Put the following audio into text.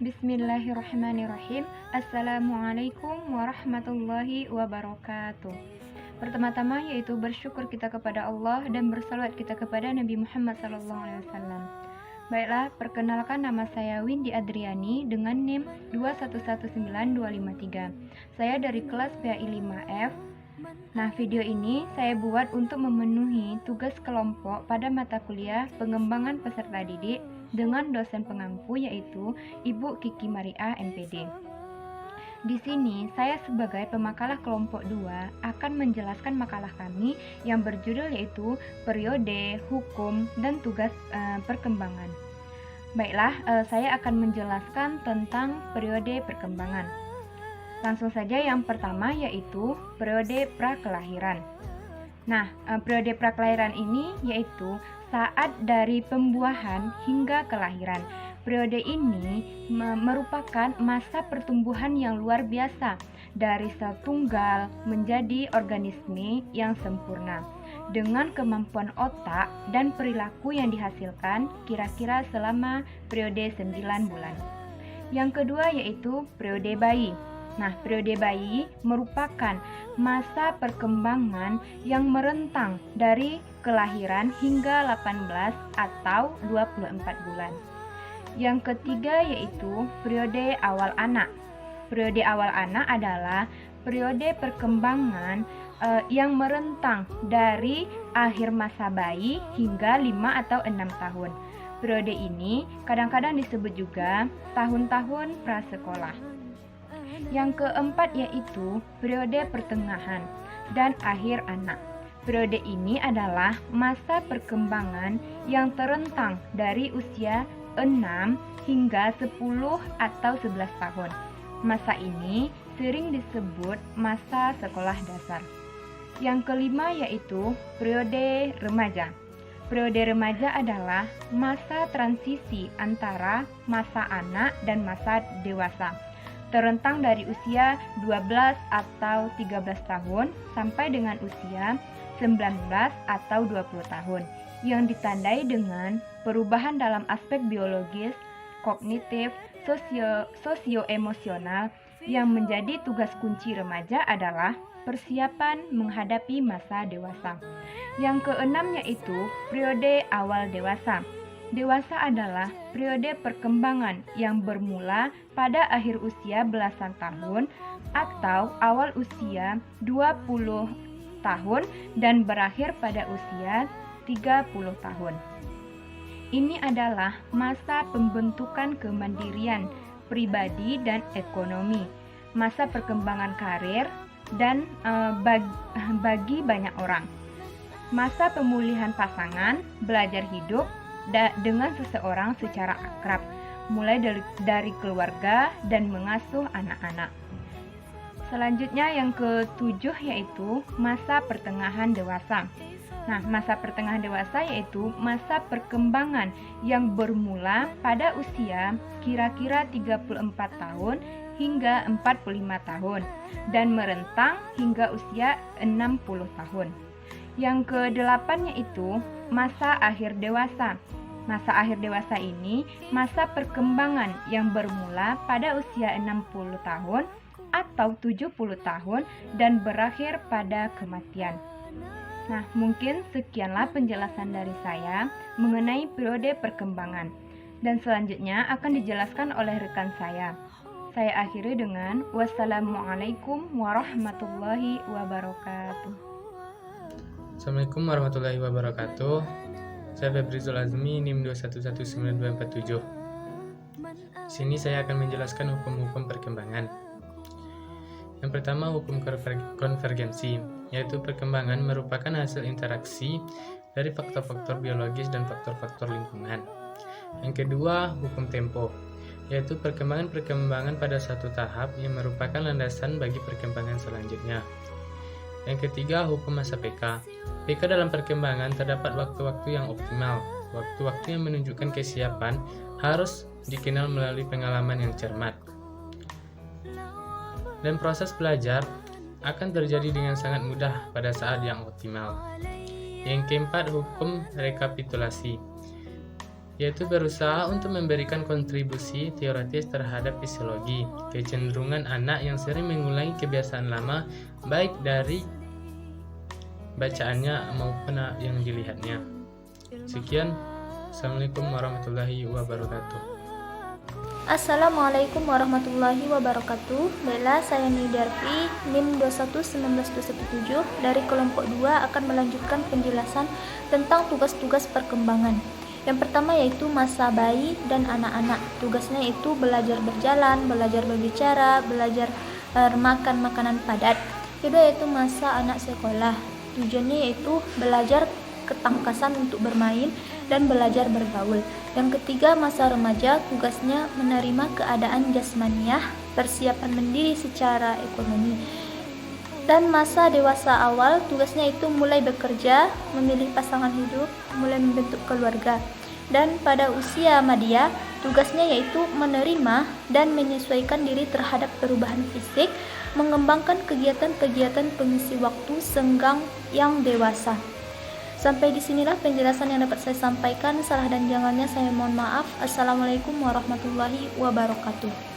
Bismillahirrahmanirrahim. Assalamualaikum warahmatullahi wabarakatuh. Pertama-tama yaitu bersyukur kita kepada Allah dan bersalawat kita kepada Nabi Muhammad SAW. Baiklah, perkenalkan nama saya Windy Adriani dengan NIM 2119253. Saya dari kelas PAI 5F. Nah, video ini saya buat untuk memenuhi tugas kelompok pada mata kuliah pengembangan peserta didik dengan dosen pengampu yaitu Ibu Kiki Maria MPD. Di sini saya sebagai pemakalah kelompok 2 akan menjelaskan makalah kami yang berjudul yaitu periode, hukum, dan tugas perkembangan. Baiklah, saya akan menjelaskan tentang periode perkembangan. Langsung saja yang pertama yaitu periode prakelahiran. Nah, periode prakelahiran ini yaitu saat dari pembuahan hingga kelahiran. Periode ini merupakan masa pertumbuhan yang luar biasa dari sel tunggal menjadi organisme yang sempurna dengan kemampuan otak dan perilaku yang dihasilkan kira-kira selama periode 9 bulan. Yang kedua yaitu periode bayi. Nah, periode bayi merupakan masa perkembangan yang merentang dari kelahiran hingga 18 atau 24 bulan. Yang ketiga yaitu periode awal anak. Periode awal anak adalah periode perkembangan yang merentang dari akhir masa bayi hingga 5 atau 6 tahun. Periode ini kadang-kadang disebut juga tahun-tahun prasekolah. Yang keempat yaitu periode pertengahan dan akhir anak. Periode ini adalah masa perkembangan yang terentang dari usia 6 hingga 10 atau 11 tahun. Masa ini sering disebut masa sekolah dasar. Yang kelima yaitu periode remaja. Periode remaja adalah masa transisi antara masa anak dan masa dewasa, terentang dari usia 12 atau 13 tahun sampai dengan usia 19 atau 20 tahun yang ditandai dengan perubahan dalam aspek biologis, kognitif, sosio-emosional. Yang menjadi tugas kunci remaja adalah persiapan menghadapi masa dewasa. Yang keenam yaitu periode awal dewasa. Dewasa adalah periode perkembangan yang bermula pada akhir usia belasan tahun atau awal usia 20 tahun dan berakhir pada usia 30 tahun. Ini adalah masa pembentukan kemandirian pribadi dan ekonomi, masa perkembangan karir dan bagi banyak orang. Masa pemulihan pasangan, belajar hidup dengan seseorang secara akrab, mulai dari keluarga dan mengasuh anak-anak. Selanjutnya yang ketujuh yaitu masa pertengahan dewasa. Nah, masa pertengahan dewasa yaitu masa perkembangan yang bermula pada usia kira-kira 34 tahun hingga 45 tahun dan merentang hingga usia 60 tahun. Yang kedelapan yaitu masa akhir dewasa. Masa akhir dewasa ini masa perkembangan yang bermula pada usia 60 tahun atau 70 tahun dan berakhir pada kematian. Nah, mungkin sekianlah penjelasan dari saya mengenai periode perkembangan. Dan selanjutnya akan dijelaskan oleh rekan saya. Saya akhiri dengan wassalamualaikum warahmatullahi wabarakatuh. Assalamualaikum warahmatullahi wabarakatuh. Saya Febrizul Azmi, NIM 2119247. Di sini saya akan menjelaskan hukum-hukum perkembangan. Yang pertama, hukum konvergensi, yaitu perkembangan merupakan hasil interaksi dari faktor-faktor biologis dan faktor-faktor lingkungan. Yang kedua, hukum tempo, yaitu perkembangan pada satu tahap yang merupakan landasan bagi perkembangan selanjutnya. Yang ketiga, hukum masa PK. PK dalam perkembangan terdapat waktu-waktu yang optimal. Waktu-waktu yang menunjukkan kesiapan harus dikenal melalui pengalaman yang cermat. Dan proses belajar akan terjadi dengan sangat mudah pada saat yang optimal. Yang keempat, hukum rekapitulasi, yaitu berusaha untuk memberikan kontribusi teoritis terhadap fisiologi, kecenderungan anak yang sering mengulangi kebiasaan lama, baik dari bacaannya maupun yang dilihatnya. Sekian, Assalamualaikum warahmatullahi wabarakatuh. Assalamualaikum warahmatullahi wabarakatuh. Baiklah, saya Nidarfi, NIM 2119217 dari kelompok 2 akan melanjutkan penjelasan tentang tugas-tugas perkembangan. Yang pertama yaitu masa bayi dan anak-anak. Tugasnya itu belajar berjalan, belajar berbicara, belajar makan makanan padat. Kedua yaitu masa anak sekolah. Tujuannya yaitu belajar ketangkasan untuk bermain dan belajar bergaul. Yang ketiga masa remaja, tugasnya menerima keadaan jasmaniah, persiapan mandiri secara ekonomi. Dan masa dewasa awal, tugasnya itu mulai bekerja, memilih pasangan hidup, mulai membentuk keluarga. Dan pada usia madya, tugasnya yaitu menerima dan menyesuaikan diri terhadap perubahan fisik, mengembangkan kegiatan-kegiatan pengisi waktu senggang yang dewasa. Sampai disinilah penjelasan yang dapat saya sampaikan. Salah dan jangannya saya mohon maaf. Assalamualaikum warahmatullahi wabarakatuh.